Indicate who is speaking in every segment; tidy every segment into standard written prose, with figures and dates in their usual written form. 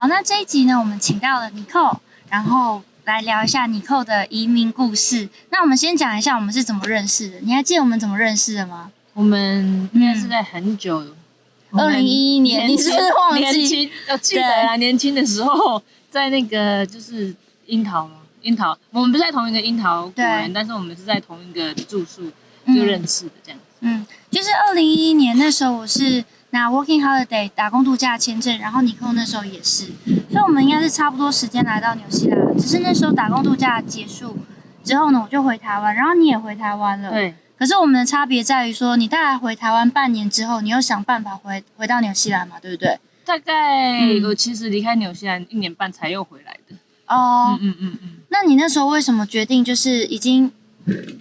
Speaker 1: 好，那这一集呢，我们请到了Nicole，然后来聊一下Nicole的移民故事。那我们先讲一下我们是怎么认识的。你还记得我们怎么认识的吗？
Speaker 2: 我们应该是在很久
Speaker 1: ，2011年，你是不是忘记？
Speaker 2: 我记得啦，年轻的时候在那个就是樱桃嘛，樱桃，我们不是在同一个樱桃果园，但是我们是在同一个住宿就认识的这样子。
Speaker 1: 就是2011年那时候我是拿 Working Holiday 打工度假签证，然后Nicole那时候也是，所以我们应该是差不多时间来到纽西兰。只是那时候打工度假结束之后呢，我就回台湾，然后你也回台湾了。
Speaker 2: 对。
Speaker 1: 可是我们的差别在于说，你大概回台湾半年之后，你又想办法回到纽西兰嘛，对不对？
Speaker 2: 大概我其实离开纽西兰1年半才又回来的。
Speaker 1: 哦。那你那时候为什么决定就是已经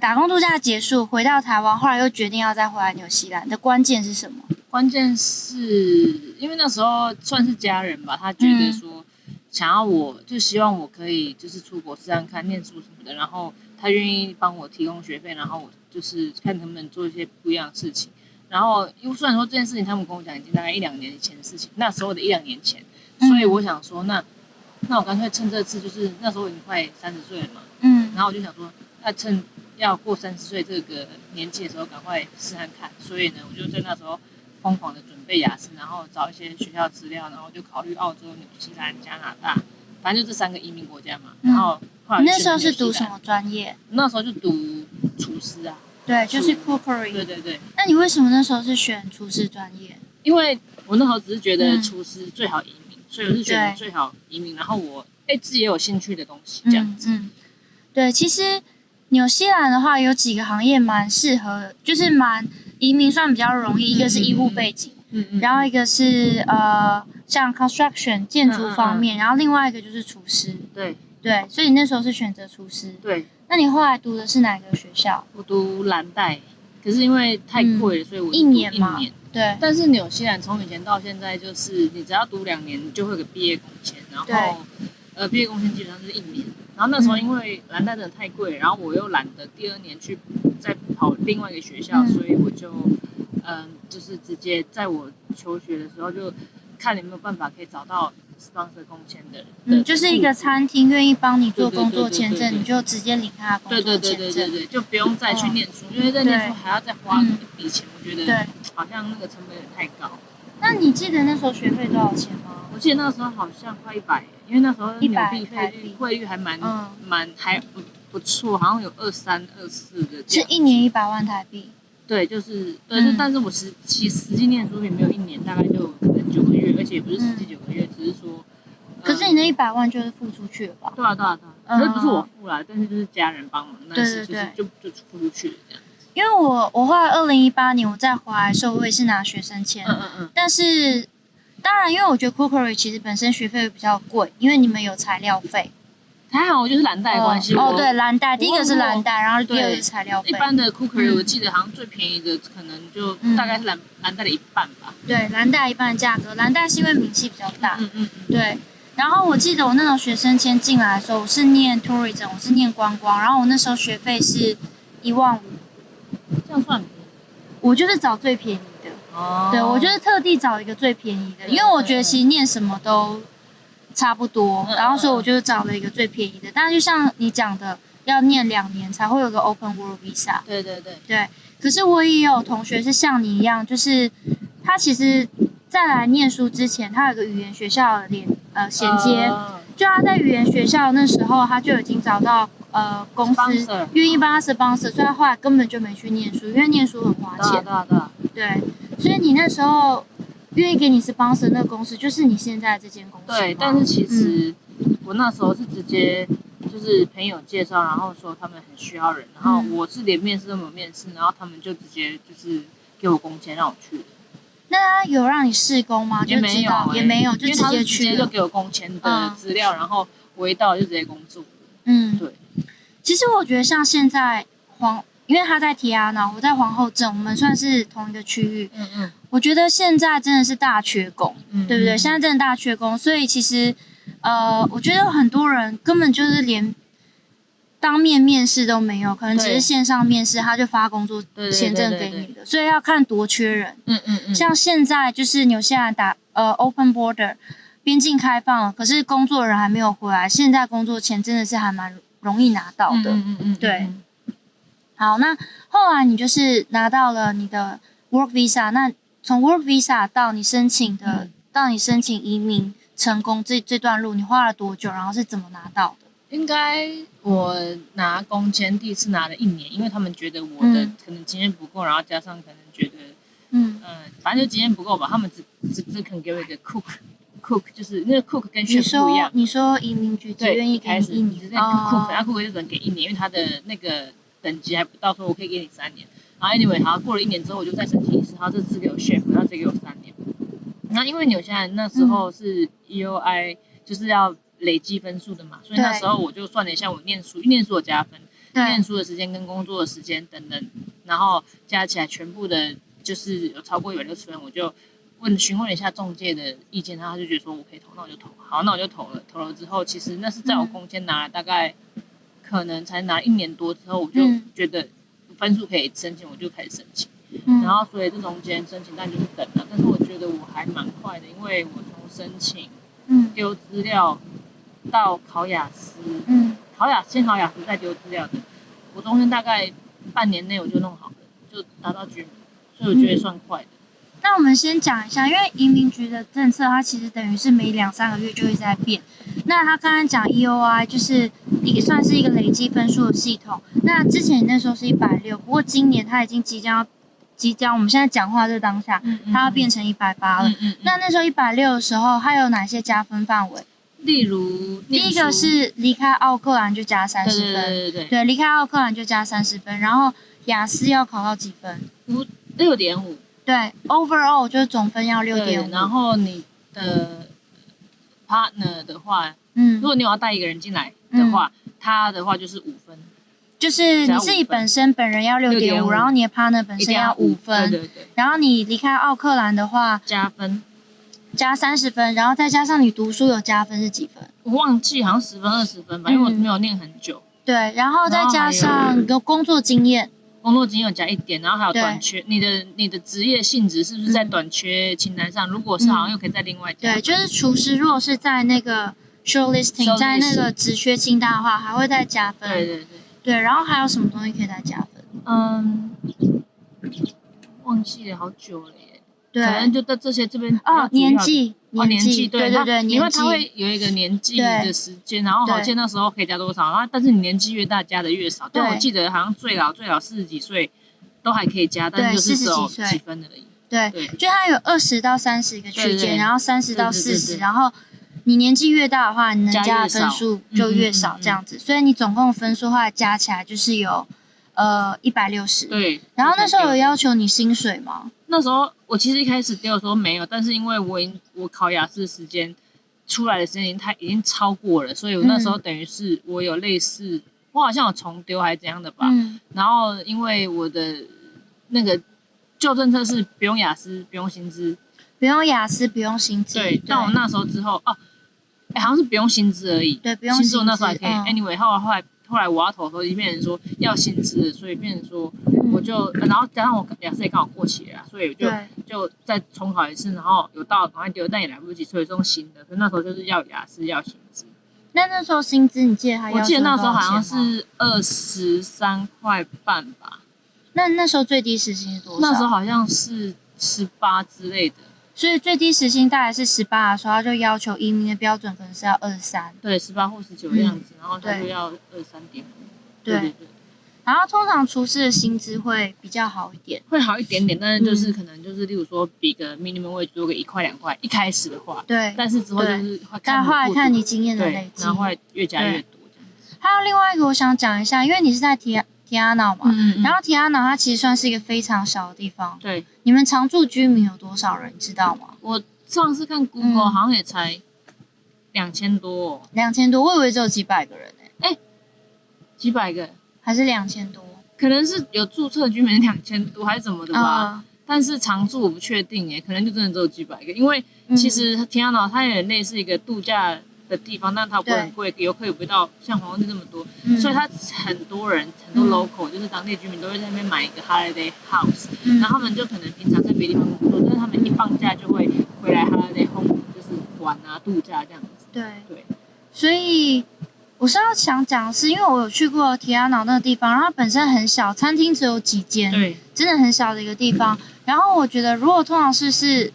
Speaker 1: 打工度假结束，回到台湾，后来又决定要再回来纽西兰的关键是什么？
Speaker 2: 关键是因为那时候算是家人吧，他觉得说想要我就希望我可以就是出国试看念书什么的，然后他愿意帮我提供学费，然后我就是看能不能做一些不一样的事情。然后因为虽然说这件事情他们跟我讲已经大概1-2年以前的事情，那时候的1-2年前，所以我想说那我干脆趁这次，就是那时候我已经快30岁了嘛，然后我就想说那趁要过30岁这个年纪的时候赶快试看，所以呢我就在那时候疯狂的准备雅思，然后找一些学校资料，然后就考虑澳洲、纽西兰、加拿大，反正就这3个移民国家嘛。然后后来
Speaker 1: 你那时候是读什么专业？
Speaker 2: 那时候就读厨师啊。
Speaker 1: 对，就是 cookery。
Speaker 2: 对。
Speaker 1: 那你为什么那时候是选厨师专业？
Speaker 2: 因为我那时候只是觉得厨师最好移民，所以我是选最好移民，然后我自己也有兴趣的东西这样子。
Speaker 1: 对，其实纽西兰的话有几个行业蛮适合，就是移民算比较容易，一个是医护背景，然后一个是像 construction 建筑方面，然后另外一个就是厨师。对，所以你那时候是选择厨师。
Speaker 2: 对。
Speaker 1: 那你后来读的是哪个学校？
Speaker 2: 我读蓝带，可是因为太贵了，所以我
Speaker 1: 1年嘛。对。
Speaker 2: 但是纽西兰从以前到现在，就是你只要读2年，你就会有个毕业工签，然后毕业工签基本上是1年。然后那时候因为蓝带真的太贵，然后我又懒得第2年去再跑另外一个学校，所以我就就是直接在我求学的时候就看有没有办法可以找到 sponsor 工签的人。
Speaker 1: 就是一个餐厅愿意帮你做工作签证，你就直接领他的工作签证。
Speaker 2: 对，就不用再去念书，因为在念书还要再花一笔钱，我觉得好像那个成本有点太高。
Speaker 1: 那你记得那时候学费多少钱吗？
Speaker 2: 我记得那时候好像快100，因为那时候纽币汇率还蛮还不错，好像有23、24的。
Speaker 1: 是1年100万台币。
Speaker 2: 对，就是对，但是我实际念书也没有1年，大概就可能9个月，而且也不是实际9个月，只是说。
Speaker 1: 可是你那100万就是付出去了吧？
Speaker 2: 对啊，可是不是我付啦，但是就是家人帮忙，但是就是就付出去了这样。
Speaker 1: 因为我后来2018年我再回来的时候，我也是拿学生签，但是当然，因为我觉得 cookery 其实本身学费比较贵，因为你们有材料费。
Speaker 2: 还好，我就是蓝带的关系。
Speaker 1: 对，蓝带，第一个是蓝带，然后第二个是材料费。
Speaker 2: 一般的 cookery 我记得好像最便宜的可能就大概是蓝带的1半吧。
Speaker 1: 对，蓝带1半的价格，蓝带是因为名气比较大。对。然后我记得我那时候学生签进来的时候，我是念 tourism， 我是念观光，然后我那时候学费是15000。
Speaker 2: 这样算？
Speaker 1: 我就是找最便宜的。对，我就是特地找一个最便宜的，因为我觉得其实念什么都差不多，然后所以我就找了一个最便宜的。但是就像你讲的，要念2年才会有个 Open Work Visa。对。可是我也有同学是像你一样，就是他其实在来念书之前，他有个语言学校的衔接，就他在语言学校那时候他就已经找到公司愿意帮他 sponsor， 所以他后来根本就没去念书，因为念书很花钱。对，所以你那时候愿意给你 sponsor 那个公司，就是你现在这间公司。
Speaker 2: 对，但是其实我那时候是直接就是朋友介绍，然后说他们很需要人，然后我是连面试都没有面试，然后他们就直接就是给我工签让我去。
Speaker 1: 那他有让你试工吗？
Speaker 2: 也没有，
Speaker 1: 也没有，就直接去了。
Speaker 2: 直接就给我工签的资料，然后我一到就直接工作。对。
Speaker 1: 其实我觉得像现在因为他在提亚纳，我在皇后镇，我们算是同一个区域。我觉得现在真的是大缺工，对不对？现在真的大缺工，所以其实我觉得很多人根本就是连当面面试都没有，可能只是线上面试，他就发工作签证给你的，所以要看多缺人。像现在就是纽西兰Open Border，边境开放了，可是工作人还没有回来，现在工作签真的是还蛮容易拿到的。对。好，那后来你就是拿到了你的 work visa， 那从 work visa 到你申请移民成功这段路，你花了多久？然后是怎么拿到的？
Speaker 2: 应该我拿工签第一次拿了1年，因为他们觉得我的可能经验不够，然后加上可能觉得反正就经验不够吧，他们只肯给我一个 cook， 就是那个 cook 跟 chef 不一样。
Speaker 1: 你说移民局只愿意给你1年，
Speaker 2: 那 cook， 然后 cook 就只能给1年，因为他的那个等级还不到，说我可以给你3年。然后 anyway， 好，过了1年之后，我就再申请一次，他这次给我 chef， 然后再给我3年。然后因为纽西兰那时候是 EOI，就是要累积分数的嘛，所以那时候我就算了一下我念书有加分，念书的时间跟工作的时间等等，然后加起来全部的就是有超过160分，我就询问了一下中介的意见，然后他就觉得说我可以投，那我就投。好，那我就投了。投了之后，其实那是在我工签拿了大概可能才拿1年多之后，我就觉得分数可以申请，我就开始申请。然后所以这中间申请但就是等了，但是我觉得我还蛮快的，因为我从申请丢资料到考雅思，先考雅思再丢资料的，我中间大概半年内我就弄好了，就达到居民，所以我觉得算快的。
Speaker 1: 那我们先讲一下，因为移民局的政策，它其实等于是每2-3个月就会在变。那他刚才讲 EOI 就是算是一个累积分数的系统。那之前那时候是160，不过今年它已经即将，我们现在讲话这当下，它要变成180了。那时候160的时候，它有哪些加分范围？
Speaker 2: 例如，
Speaker 1: 第一个是离开奥克兰就加30分，对，离开奥克兰就加30分，然后雅思要考到几分
Speaker 2: ？6.5。
Speaker 1: 对 ，overall 就是总分要6.5。
Speaker 2: 然后你的 partner 的话，如果你有要带一个人进来的话，他的话就是5分。
Speaker 1: 就是你自己本人要6.5，然后你的 partner 本身要5分，
Speaker 2: 对。
Speaker 1: 然后你离开奥克兰的话，加30分，然后再加上你读书有加分是几分？
Speaker 2: 我忘记，好像10分20分吧，因为我没有念很久。
Speaker 1: 对，然后再加上有工作经验。
Speaker 2: 有加1点，然后还有短缺，你的职业性质是不是在短缺清单上？如果是，好像又可以再另外加。
Speaker 1: 对，就是厨师，如果是在那个 shortlisting， 在那个职缺清单的话，还会再加分。对，然后还有什么东西可以再加分？
Speaker 2: 忘记了好久了耶。
Speaker 1: 对，
Speaker 2: 可能就在这些这边
Speaker 1: 年纪，
Speaker 2: 对，因为它会有一个年纪的时间，然后好像那时候可以加多少，然后但是你年纪越大加的越少。但我记得好像最老40几岁都还可以加，但是就是只有几分而已。
Speaker 1: 对，就它有20到30个区间，然后30到40，然后你年纪越大的话，你能加的分数就越少，这样子。所以你总共分数的话加起来就是有160。
Speaker 2: 对。
Speaker 1: 然后那时候有要求你薪水吗？
Speaker 2: 那时候我其实一开始丢的时候没有，但是因为我考雅思的时间出来的时间已经超过了，所以我那时候等于是我有类似，我好像有重丢还是怎样的吧。然后因为我的那个旧政策是不用雅思不用薪资，
Speaker 1: 不用雅思不用薪资。
Speaker 2: 对，但我那时候之后好像是不用薪资而已。
Speaker 1: 对，不用薪资。
Speaker 2: 薪资我那时候还可以。Anyway， 后来我要投的时候，就变成说要薪资，所以变成说我就，然后加上我雅思也刚好过期了，所以就再重考一次，然后有到赶快丢，但也来不及，所以用新的。可是那时候就是要雅思要薪资。
Speaker 1: 那时候薪资你记得他要？
Speaker 2: 我记得那时候好像是23块半吧。
Speaker 1: 那时候最低时薪是多少？
Speaker 2: 那时候好像是18之类的。
Speaker 1: 所以最低时薪大概是18的时候，他就要求移民的标准可能是要23。
Speaker 2: 对，18或19的样子，然后他就要23.5。对。
Speaker 1: 然后通常厨师的薪资会比较好一点，
Speaker 2: 会好一点点，但是就是可能就是例如说比个 minimum wage 多个1块2块，一开始的话。对。但是之后就是
Speaker 1: 但后来看你经验的累积，
Speaker 2: 然后后来越加越多这样子。
Speaker 1: 还有另外一个我想讲一下，因为你是在提亚瑙嘛，然后提亚瑙它其实算是一个非常小的地方。
Speaker 2: 对。
Speaker 1: 你们常住居民有多少人，你知道吗？
Speaker 2: 我上次看 Google 好像也才2000多。
Speaker 1: 2000多，我以为只有几百个人
Speaker 2: 几百个
Speaker 1: 还是2000多？
Speaker 2: 可能是有注册居民2000多还是怎么的吧。但是常住我不确定可能就真的只有几百个，因为其实提亚瑙它也类似一个度假的地方，但它不会很贵，游客也不会到像皇后镇这么多，所以它很多人很多 local 就是当地居民都会在那边买一个 holiday house，然后他们就可能平常在别的地方工作，但是他们一放假就会回来 holiday home， 就是玩啊、度假这样子。
Speaker 1: 对
Speaker 2: 对，
Speaker 1: 所以我是要想讲的是，因为我有去过提亚瑙那个地方，然后它本身很小，餐厅只有几间，
Speaker 2: 对，
Speaker 1: 真的很小的一个地方。然后我觉得，如果通常是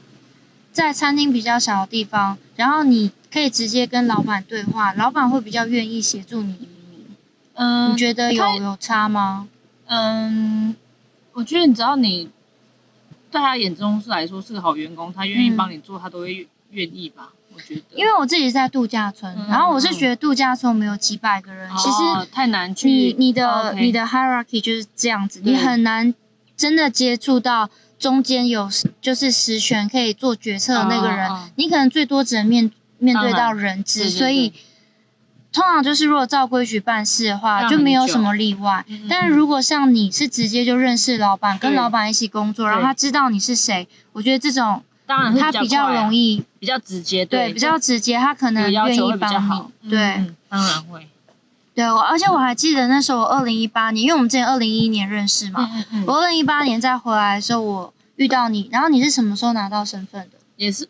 Speaker 1: 在餐厅比较小的地方，然后你可以直接跟老板对话，老板会比较愿意协助你移民。你觉得有差吗？
Speaker 2: 我觉得只要你在他眼中来说是个好员工，他愿意帮你做，他都会愿意吧。我觉得，
Speaker 1: 因为我自己是在度假村，然后我是觉得度假村没有几百个人，其实
Speaker 2: 太难去。
Speaker 1: 你的 hierarchy 就是这样子，你很难真的接触到中间有就是实权可以做决策的那个人，你可能最多只能面对到人资，所以通常就是如果照规矩办事的话，就没有什么例外。但如果像你是直接就认识老板，跟老板一起工作，然后他知道你是谁，我觉得这种
Speaker 2: 当然
Speaker 1: 他比较容易，
Speaker 2: 比较直接，
Speaker 1: 对，比较直接，他可能愿意帮你，对，
Speaker 2: 当然会。
Speaker 1: 对，而且我还记得那时候我2018年，因为我们之前2011年认识嘛，我2018年再回来的时候，我遇到你，然后你是什么时候拿到身份的？
Speaker 2: 也是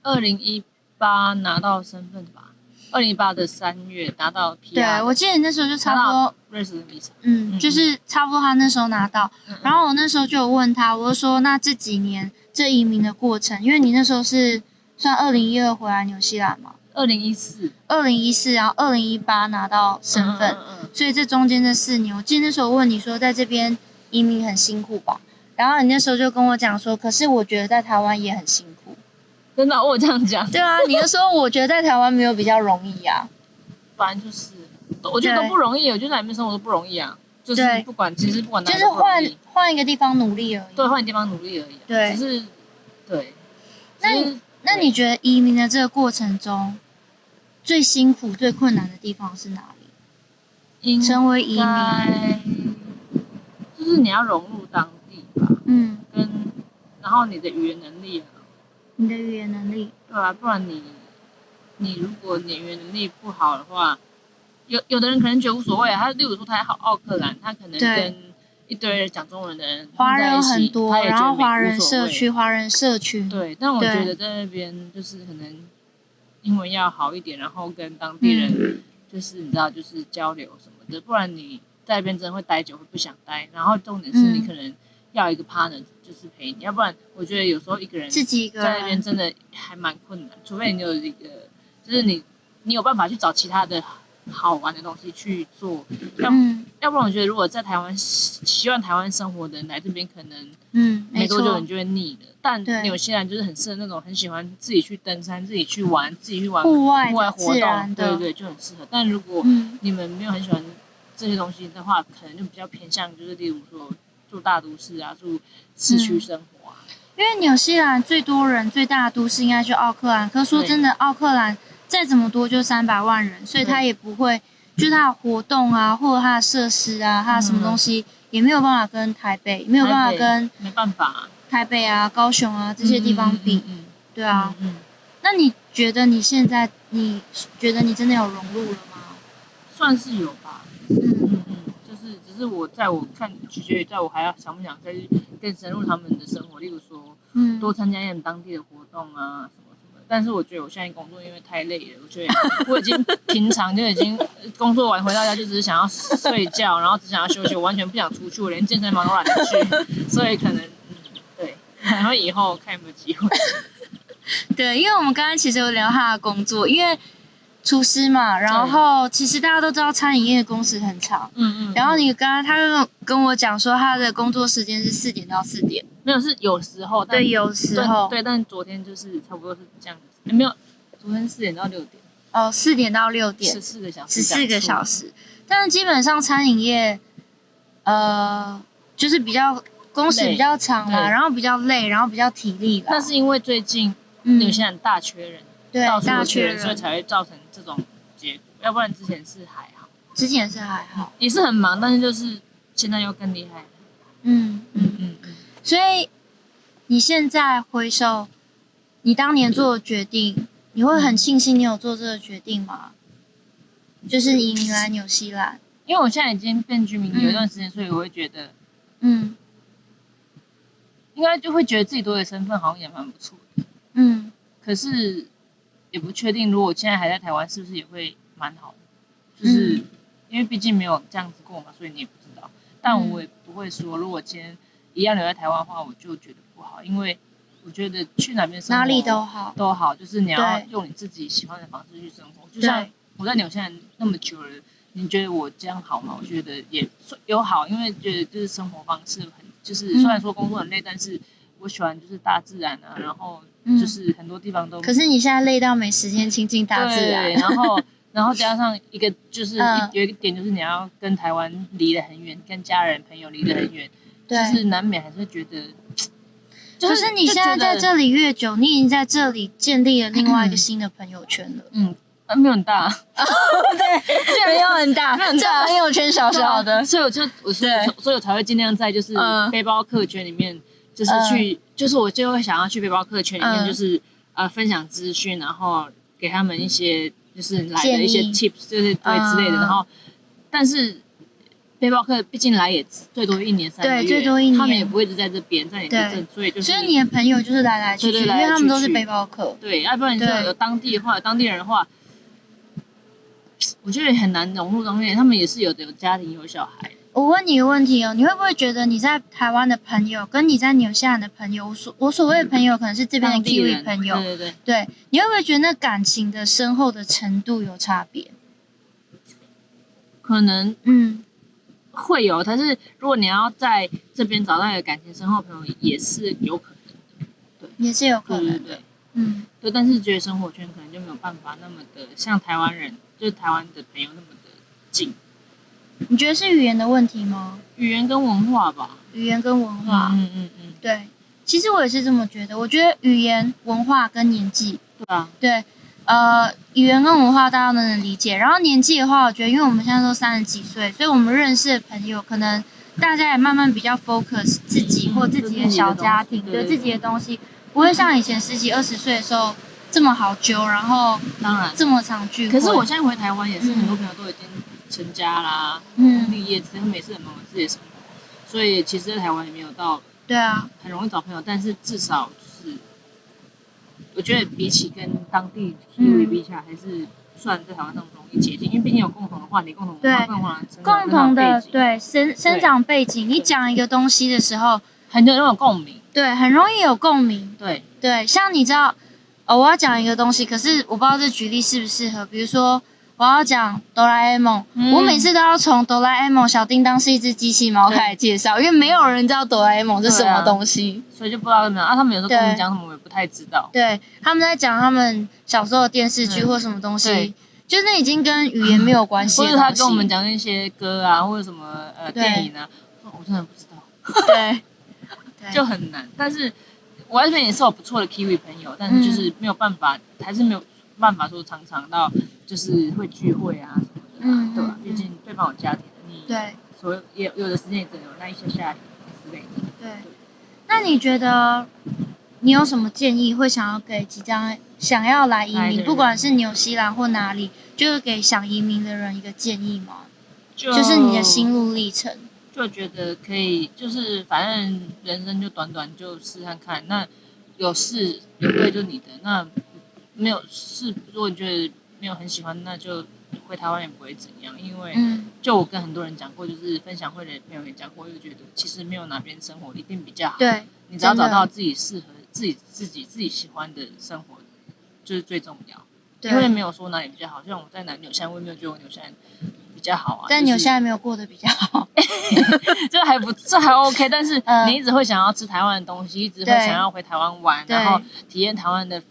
Speaker 2: 2018拿到身份的吧，2018的3月拿到 PR。
Speaker 1: 对，我记得你那时候就差不多
Speaker 2: 瑞士的 visa，
Speaker 1: 就是差不多他那时候拿到，然后我那时候就有问他，我就说那这几年这移民的过程，因为你那时候是算2012回来纽西兰嘛，2014，然后2018拿到身份，所以这中间这4年，我记得那时候问你说在这边移民很辛苦吧，然后你那时候就跟我讲说，可是我觉得在台湾也很辛苦。
Speaker 2: 真的，我这样讲。
Speaker 1: 对啊，你就说我觉得在台湾没有比较容易啊。
Speaker 2: 反正就是，我觉得都不容易，我觉得在那边生活都不容易啊。就是不管哪里都不容易，
Speaker 1: 就是换一个地方努力而已。
Speaker 2: 对，换一个地方努力而已。
Speaker 1: 对，
Speaker 2: 只是对。
Speaker 1: 那你觉得移民的这个过程中，最辛苦、最困难的地方是哪里？成为移民，
Speaker 2: 就是你要融入当地吧。然后你的语言能力啊。
Speaker 1: 你的语言能力。
Speaker 2: 对啊，不然你如果你语言能力不好的话，有的人可能觉得无所谓，他例如说他好奥克兰，他可能跟一堆讲中文的人
Speaker 1: 华人很多，然后华人社区，
Speaker 2: 对，但我觉得在那边就是可能英文要好一点，然后跟当地人就是你知道就是交流什么的，不然你在那边真的会待久会不想待，然后重点是你可能要一个 partner 就是陪你，要不然我觉得有时候一个人
Speaker 1: 自己一个
Speaker 2: 在那边真的还蛮困难，除非你有一个就是你有办法去找其他的好玩的东西去做，要不然我觉得如果在台湾习惯台湾生活的人来这边，可能没多久你就会腻了。但纽西兰就是很适合那种很喜欢自己去登山、自己去玩户外活动，对，就很适合。但如果你们没有很喜欢这些东西的话，可能就比较偏向就是例如说住大都市啊，住市区生活啊。
Speaker 1: 因为纽西兰最多人最大的都市应该就奥克兰，可是说真的，奥克兰再怎么多就300万人，所以它也不会，就是它的活动啊，或者它的设施啊，它的什么东西也没有办法跟台北，没有办法跟台北啊、高雄啊这些地方比，对啊。那你觉得你现在，你觉得你真的有融入了吗？
Speaker 2: 算是有吧。就是只是我看取决于在我还要想不想再更深入他们的生活，例如说多参加一点当地的活动啊什么。但是我觉得我现在工作因为太累了，我觉得我已经平常就已经工作完回到家就只是想要睡觉，然后只想要休息，我完全不想出去，我连健身房都懒得去，所以可能对，然后以后看有没有机会。
Speaker 1: 对，因为我们刚刚其实有聊他的工作，因为厨师嘛，然后其实大家都知道餐饮业的工时很长，然后你刚刚他跟我讲说他的工作时间是4点到4点。
Speaker 2: 没有，是有时候，
Speaker 1: 对，有时候，
Speaker 2: 对，但昨天就是差不多是这样子，没有，昨天4点到6点，
Speaker 1: 哦，4点到6点
Speaker 2: ，14个小时
Speaker 1: ，14个小时，但是基本上餐饮业，就是比较工时比较长啦，然后比较累，然后比较体力啦。
Speaker 2: 那是因为最近有些人大缺人，
Speaker 1: 对，
Speaker 2: 大缺人，所以才会造成这种结果，要不然之前是还好，
Speaker 1: 也
Speaker 2: 是很忙，但是就是现在又更厉害。
Speaker 1: 所以你现在回首你当年做的决定，你会很庆幸你有做这个决定吗？就是移民来纽西兰。
Speaker 2: 因为我现在已经变居民有一段时间，所以我会觉得，应该就会觉得自己多的身份好像也蛮不错的。可是也不确定，如果现在还在台湾，是不是也会蛮好的？就是因为毕竟没有这样子过嘛，所以你也不知道。但我也不会说，如果今天一样留在台湾的话，我就觉得不好，因为我觉得去哪边生活
Speaker 1: 哪里都好，
Speaker 2: 就是你要用你自己喜欢的方式去生活。就像我在纽西兰那么久了，你觉得我这样好吗？我觉得也有好，因为觉得就是生活方式就是虽然说工作很累，但是我喜欢就是大自然啊，然后就是很多地方都。
Speaker 1: 可是你现在累到没时间亲近大自然，
Speaker 2: 对，然后加上一个就是有一个点就是你要跟台湾离得很远，跟家人朋友离得很远，就是难免还是觉得。
Speaker 1: 可是你现在在这里越久，你已经在这里建立了另外一个新的朋友圈了。
Speaker 2: 没有很大，
Speaker 1: 对，没有很大，这朋友圈小小的，
Speaker 2: 所以我才会尽量在就是背包客圈里面，就是就是我就会想要去背包客圈里面，就是分享资讯，然后给他们一些就是来的一些 tips， 就是对之类的，然后但是背包客毕竟来也最多1年3个月，
Speaker 1: 对，最多1年，
Speaker 2: 他们也不会一直在这边，在你这镇，所以
Speaker 1: 你的朋友就是来去，因为他们都是背包客，
Speaker 2: 对，要不然你说有当地人的话。我觉得很难融入当地，他们也是有家庭有小孩。
Speaker 1: 我问你一个问题哦，你会不会觉得你在台湾的朋友跟你在纽西兰的朋友，我所谓的朋友可能是这边的 Kiwi 朋友，对，你会不会觉得那感情的深厚的程度有差别？
Speaker 2: 可能会有，但是如果你要在这边找到一个感情深厚的朋友，也是有可能的，对，
Speaker 1: 也是有可能的，
Speaker 2: 对，但是觉得生活圈可能就没有办法那么的像台湾人。就是台湾的朋友那么的近，
Speaker 1: 你觉得是语言的问题吗？
Speaker 2: 语言跟文化吧。
Speaker 1: 语言跟文化，对，其实我也是这么觉得。我觉得语言、文化跟年纪，对，语言跟文化大家都能理解。然后年纪的话，我觉得因为我们现在都30几岁，所以我们认识的朋友，可能大家也慢慢比较 focus 自己或自己的小家庭，对自己的东西，不会像以前10几20岁的时候。这么好揪，然后
Speaker 2: 当然
Speaker 1: 这么常聚
Speaker 2: 会。可是我现在回台湾也是很多朋友都已经成家啦，立业，他们也是很忙自己的生活，所以其实，在台湾也没有到很容易找朋友，但是至少是，我觉得比起跟当地 Kiwi 比起来，还是算在台湾上容易接近，因为毕竟有共同的话题、共同文化、
Speaker 1: 共同的生长背景。你讲一个东西的时候，
Speaker 2: 很容易有共鸣，
Speaker 1: 对，很容易有共鸣，对，像你知道。我要讲一个东西，可是我不知道这举例适不适合。比如说，我要讲哆啦 A 梦，我每次都要从哆啦 A 梦小叮当是一只机器猫开始介绍，因为没有人知道哆啦 A 梦是什么东西，
Speaker 2: 所以就不知道怎么样。他们有时候跟我们讲什么，我也不太知道。
Speaker 1: 对，他们在讲他们小时候的电视剧或什么东西，就是那已经跟语言没有关系的东西。
Speaker 2: 或者他跟我们讲那些歌啊，或者什么电影啊，我真的不知道。
Speaker 1: 对，
Speaker 2: 就很难，但是。我在这边也是有不错的 Kiwi 朋友，但是就是没有办法，还是没有办法说常常到就是会聚会啊什么的，对吧？毕竟对方有家庭，你所以有的时间也只有那一些下之类的。
Speaker 1: 对，那你觉得你有什么建议会想要给即将想要来移民，不管是纽西兰或哪里，就是给想移民的人一个建议吗？就是你的心路历程。
Speaker 2: 就觉得可以，就是反正人生就短短，就试看看。那有试有对就你的，那没有试，如果你觉得没有很喜欢，那就回台湾也不会怎样。因为就我跟很多人讲过，就是分享会的朋友也讲过，就觉得其实没有哪边生活一定比较好。
Speaker 1: 对，
Speaker 2: 你只要找到自己适合自己喜欢的生活，就是最重要。因为没有说哪里比较好，像我在纽西兰，我也没有觉得我纽西兰比较好啊。
Speaker 1: 但纽西兰没有过得比较好，
Speaker 2: 这还 OK。但是你一直会想要吃台湾的东西，一直会想要回台湾玩，然后体验台湾的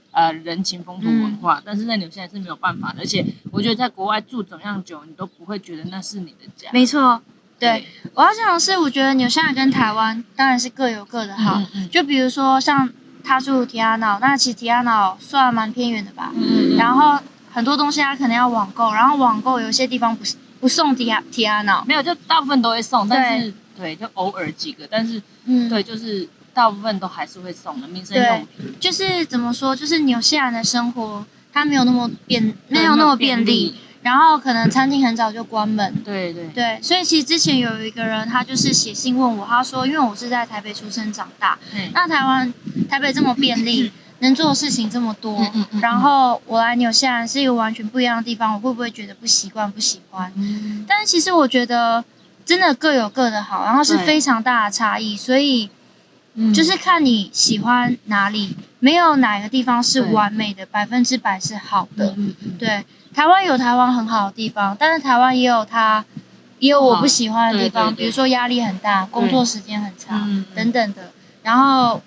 Speaker 2: 人情风土文化。但是在纽西兰是没有办法的，而且我觉得在国外住怎么样久，你都不会觉得那是你的家。
Speaker 1: 没错，对，我要讲的是，我觉得纽西兰跟台湾当然是各有各的好。就比如说像。他住提亚瑙，那其实提亚瑙算蛮偏远的吧。然后很多东西他可能要网购，然后网购有些地方不送提亚瑙，
Speaker 2: 没有，就大部分都会送，但是对，就偶尔几个，但是对，就是大部分都还是会送的民生用品。
Speaker 1: 就是怎么说，就是纽西兰的生活它没有那么便利。然后可能餐厅很早就关门，对，所以其实之前有一个人，他就是写信问我，他说，因为我是在台北出生长大，那台北这么便利，能做的事情这么多，然后我来纽西兰是一个完全不一样的地方，我会不会觉得不习惯、不喜欢？但是其实我觉得真的各有各的好，然后是非常大的差异，所以就是看你喜欢哪里，没有哪个地方是完美的，100%是好的。对，台湾有台湾很好的地方，但是台湾也有我不喜欢的地方，比如说压力很大，工作时间很长等等的。然后，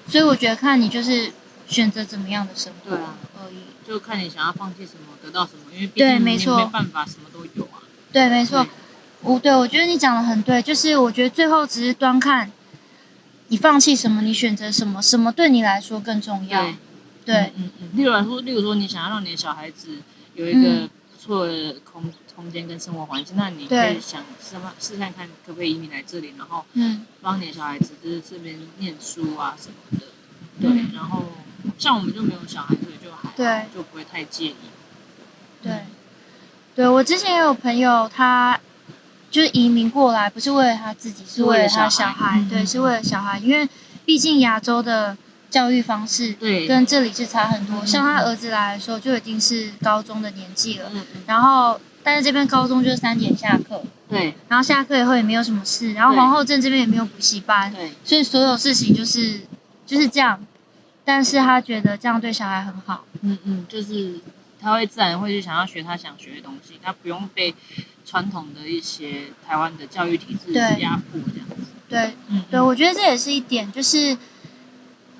Speaker 1: 所以我觉得看你就是选择怎么样的生活而已，
Speaker 2: 就看你想要放弃什么，得到什么，因为毕竟你没办法什么都有啊。
Speaker 1: 对，没错。我觉得你讲的很对，就是我觉得最后只是端看你放弃什么，你选择什么，什么对你来说更重要。对，
Speaker 2: 例如说，你想要让你的小孩子有一个不错的空间跟生活环境，那你可以想试看看可不可以移民来这里，然后帮你的小孩子就是这边念书啊什么的。对，然后像我们就没有小孩，所以就还好，就不会太介意。
Speaker 1: 对，我之前也有朋友，他就是移民过来，不是为了他自己，是为了他小孩。对，是为了小孩，因为毕竟亚洲的教育方式跟这里是差很多。像他儿子来的时候就已经是高中的年纪了，然后但是这边高中就是3点下课，
Speaker 2: 对，
Speaker 1: 然后下课以后也没有什么事，然后皇后镇这边也没有补习班，
Speaker 2: 对，
Speaker 1: 所以所有事情就是这样。但是他觉得这样对小孩很好，
Speaker 2: 就是他会自然会去想要学他想学的东西，他不用被传统的一些台湾的教育体制压迫这样子。
Speaker 1: 对，我觉得这也是一点，就是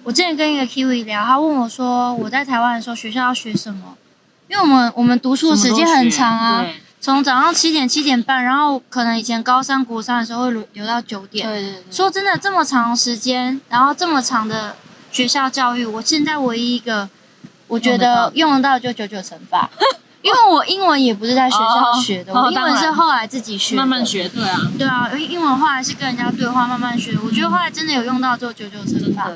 Speaker 1: 我之前跟一个 Kiwi 聊，他问我说我在台湾的时候学校要学什么，因为我们读书的时间很长啊，从早上7点7点半，然后可能以前高3国3的时候会留到9点。
Speaker 2: 对。
Speaker 1: 说真的，这么长时间，然后这么长的学校教育，我现在唯一一个我觉得用得到就99乘法，因为我英文也不是在学校学的，我英文是后来自己学的，
Speaker 2: 慢慢学，对啊，
Speaker 1: 英文后来是跟人家对话慢慢学，我觉得后来真的有用到就99乘法。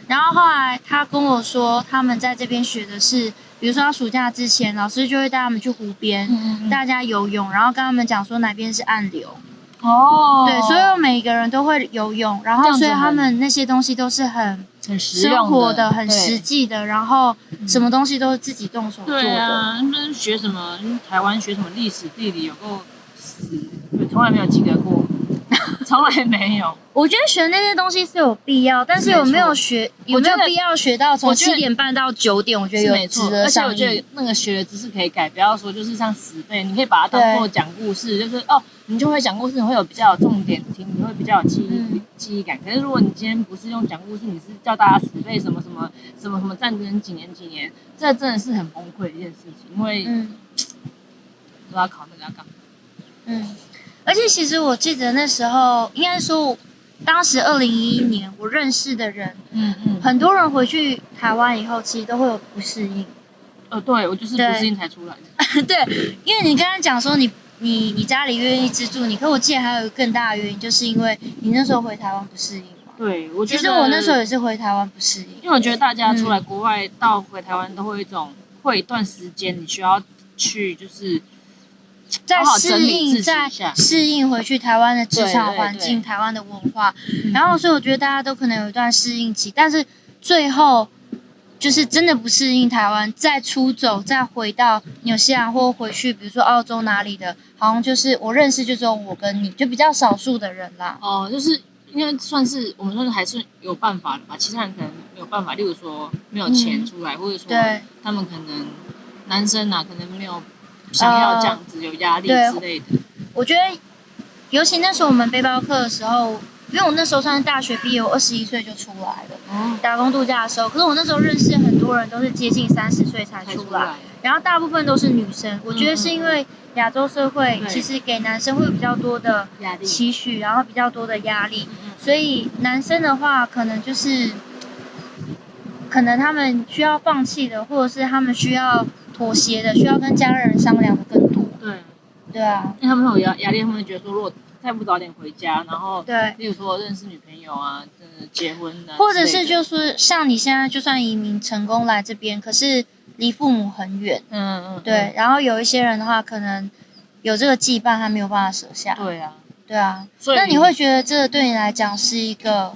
Speaker 1: 然后后来他跟我说，他们在这边学的是，比如说暑假之前，老师就会带他们去湖边，大家游泳，然后跟他们讲说哪边是暗流。对，所以每一个人都会游泳，然后所以他们那些东西都是很生活的、很实际的，然后什么东西都是自己动手做的。
Speaker 2: 对啊，那学什么？台湾学什么历史、地理，有够死，从来没有及格过。从来没有。
Speaker 1: 我觉得学那些东西是有必要，但是有没有必要学到从7点半到9点？我觉得有值得上。
Speaker 2: 而且我觉得那个学的知识可以改，不要说就是像死背，你可以把它当做讲故事，就是你就会讲故事，你会有比较有重点听，你会比较有记忆感。可是如果你今天不是用讲故事，你是叫大家死背什么战争几年，这真的是很崩溃的一件事情，因为都要考那个要干嘛？
Speaker 1: 而且其实我记得那时候，应该说，当时2011年我认识的人，很多人回去台湾以后，其实都会有不适应。
Speaker 2: 对，我就是不适应才出来的。
Speaker 1: 对，因为你刚刚讲说你家里愿意资助你，可我记得还有一个更大的原因，就是因为你那时候回台湾不适应嘛。
Speaker 2: 对，我觉得
Speaker 1: 其实我那时候也是回台湾不适应，
Speaker 2: 因为我觉得大家出来国外到回台湾都会有一段时间，你需要去就是
Speaker 1: 在适应回去台湾的职场环境、台湾的文化，然后所以我觉得大家都可能有一段适应期，但是最后就是真的不适应台湾，再出走，再回到纽西兰或回去，比如说澳洲哪里的，好像就是我认识就只有我跟你，就比较少数的人啦。
Speaker 2: 就是因为我们算是还是有办法的吧，其他人可能没有办法，例如说没有钱出来，或者说他们可能男生可能没有想要这样子，有压力之类的。
Speaker 1: 我觉得，尤其那时候我们背包客的时候，因为我那时候算是大学毕业，我21岁就出来了，打工度假的时候。可是我那时候认识很多人都是接近30岁才出来，然后大部分都是女生。我觉得是因为亚洲社会其实给男生会有比较多的期许，然后比较多的压力，所以男生的话可能就是可能他们需要放弃的，或者是他们需要妥协的，需要跟家人商量的更多。对啊，
Speaker 2: 因为他们有压力，他们会觉得说，如果再不早点回家，然后例如说认识女朋友啊，结婚啊，
Speaker 1: 或者是就是像你现在就算移民成功来这边，可是离父母很远，对，然后有一些人的话，可能有这个羁绊，他没有办法舍下。对啊，那你会觉得这对你来讲是一个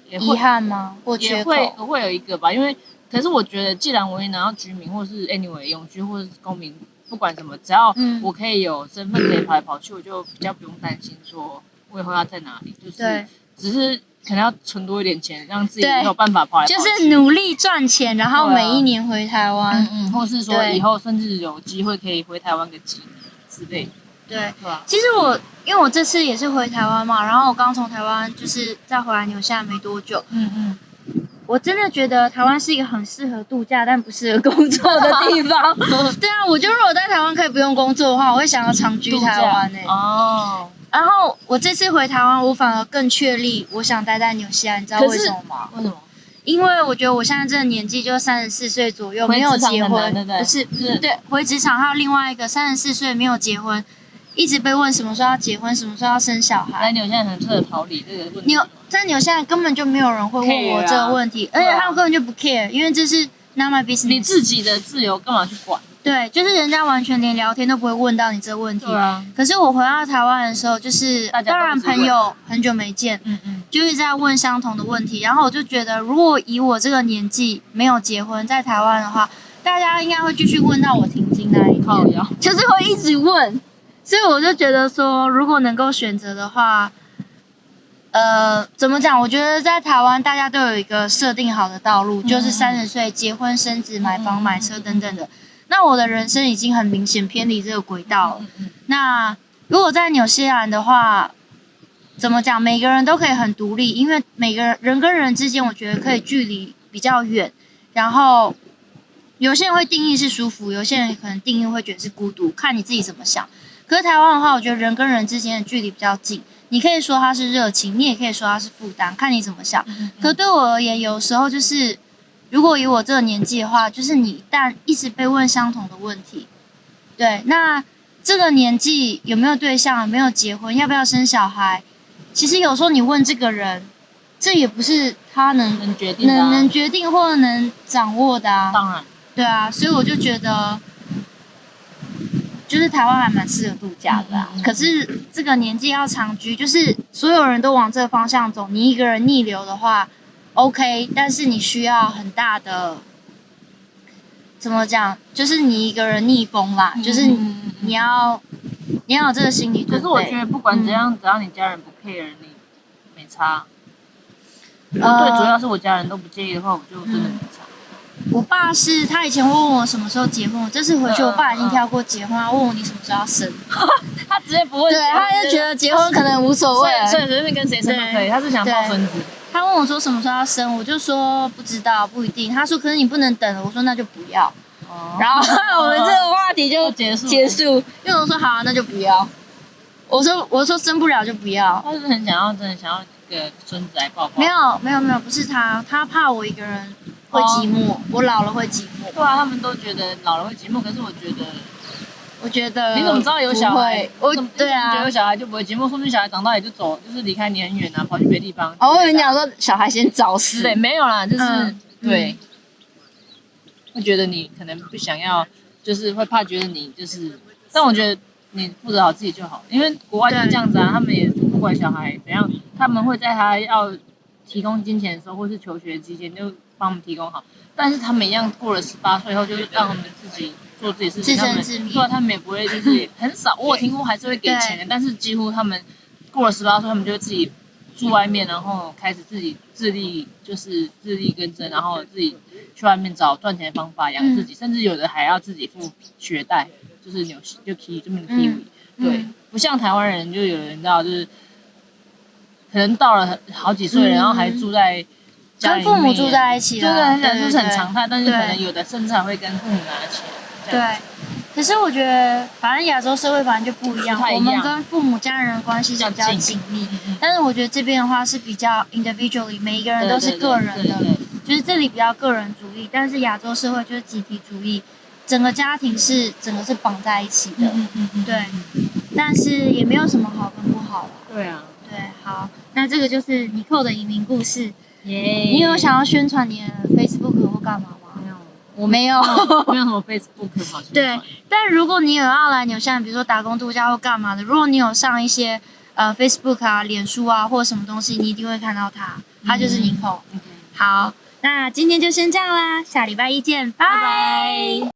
Speaker 1: 遗憾吗？或缺口？
Speaker 2: 会有一个吧，因为可是我觉得，既然我也拿到居民，或是 anyway 永居，或者是公民，不管什么，只要我可以有身份可以跑来跑去，我就比较不用担心说我以后要在哪里，就是只是可能要存多一点钱，让自己没有办法跑来跑去，
Speaker 1: 就是努力赚钱，然后每一年回台湾，
Speaker 2: 或是说以后甚至有机会可以回台湾个几年之类的。
Speaker 1: 对，其实因为我这次也是回台湾嘛，然后我刚从台湾就是再回来纽西兰没多久，我真的觉得台湾是一个很适合度假但不适合工作的地方。对啊，我觉得如果在台湾可以不用工作的话，我会想要长居台湾然后我这次回台湾，我反而更确立我想待在纽西兰，你知道为什么吗？
Speaker 2: 为什么？
Speaker 1: 因为我觉得我现在这个年纪就34岁左右，没有结婚，不是对，回职场还有另外一个34岁没有结婚。一直被问什么时候要结婚，什么时候要生小孩。
Speaker 2: 在纽西兰很适合逃离这个问题。
Speaker 1: 在纽西兰根本就没有人会问我这个问题，而且他们根本就不 care，因为这是 not my business。
Speaker 2: 你自己的自由干嘛去管？
Speaker 1: 对，就是人家完全连聊天都不会问到你这个问题。可是我回到台湾的时候，就是当然朋友很久没见，就一直在问相同的问题。然后我就觉得，如果以我这个年纪没有结婚，在台湾的话，大家应该会继续问到我停经那一天，就是会一直问。所以我就觉得说，如果能够选择的话，怎么讲？我觉得在台湾大家都有一个设定好的道路，就是30岁结婚、生子、买房、买车等等的。那我的人生已经很明显偏离这个轨道了。那如果在纽西兰的话，怎么讲？每个人都可以很独立，因为每个人跟人之间，我觉得可以距离比较远。然后有些人会定义是舒服，有些人可能定义会觉得是孤独，看你自己怎么想。可是台湾的话，我觉得人跟人之间的距离比较近，你可以说它是热情，你也可以说它是负担，看你怎么想。可对我而言，有时候就是，如果以我这个年纪的话，就是你一旦一直被问相同的问题，对，那这个年纪有没有对象，有没有结婚，要不要生小孩，其实有时候你问这个人，这也不是他能
Speaker 2: 决定的
Speaker 1: 能决定或者能掌握的啊。
Speaker 2: 当然，
Speaker 1: 对啊，所以我就觉得。就是台湾还蛮适合度假的可是这个年纪要长居，就是所有人都往这个方向走，你一个人逆流的话 ，OK， 但是你需要很大的，怎么讲？就是你一个人逆风啦，就是你要有这个心理准备。
Speaker 2: 可是我觉得不管怎样，只要你家人不 care，你没差。对，主要是我家人都不介意的话，我就真的没差。
Speaker 1: 我爸是他以前问我什么时候结婚，我这次回去我爸已经挑过结婚，他问我你什么时候要生，
Speaker 2: 他直接不问，
Speaker 1: 对，他就觉得结婚可能无所谓，
Speaker 2: 所以随便跟谁生都可以，他是想抱孙子。
Speaker 1: 他问我说什么时候要生，我就说不知道，不一定。他说可是你不能等了，我说那就不要。然后我们这个话题就结束，因为我说好，那就不要。我说生不了就不要。
Speaker 2: 他是很想要，真的想要一个孙子来抱抱。
Speaker 1: 没有，不是他怕我一个人。会寂寞，我老了会寂寞。
Speaker 2: 对啊，他们都觉得老了会寂寞，可是我觉得你怎么知道有小孩？对啊，觉得有小孩就不会寂寞，说明小孩长大也就走，就是离开你很远啊，跑去别的地方。
Speaker 1: 我跟你讲说，小孩先早死。
Speaker 2: 对，没有啦，就是对，会觉得你可能不想要，就是会怕觉得你就是，但我觉得你负责好自己就好，因为国外就是这样子啊，他们也不管小孩怎样，他们会在他要提供金钱的时候，或是求学期间就。帮他们提供好，但是他们一样过了18岁后，就是让他们自己做自己事情，
Speaker 1: 自生自灭。
Speaker 2: 对，他们也不会，就是很少，我有听过还是会给钱的，但是几乎他们过了18岁，他们就会自己住外面，然后开始自己自力更生，然后自己去外面找赚钱的方法养自己，甚至有的还要自己付学贷，就是就 K 这么 K，对，不像台湾人，就有人知道，就是可能到了好几岁了，然后还住在。
Speaker 1: 跟父母住在一起了，
Speaker 2: 对，就是很常态，但是可能有的甚至还会跟父母拿钱。
Speaker 1: 对，可是我觉得，反正亚洲社会反正就不一样，我们跟父母家人的关系是比较紧密，但是我觉得这边的话是比较 individually， 每一个人都是个人的，就是这里比较个人主义，但是亚洲社会就是集体主义，整个家庭是绑在一起的，对，但是也没有什么好跟不好了。
Speaker 2: 对啊，
Speaker 1: 对，好，那这个就是尼寇的移民故事。
Speaker 2: 你
Speaker 1: 有想要宣传你的 Facebook 或干嘛吗？
Speaker 2: 没有，
Speaker 1: 我没有，
Speaker 2: 没有什么 Facebook 好宣传。
Speaker 1: 对，但如果你有要来纽西兰，比如说打工度假或干嘛的，如果你有上一些Facebook 啊、脸书啊或什么东西，你一定会看到它，它就是尼寇。好，那今天就先这样啦，下礼拜一见，拜
Speaker 2: 拜拜。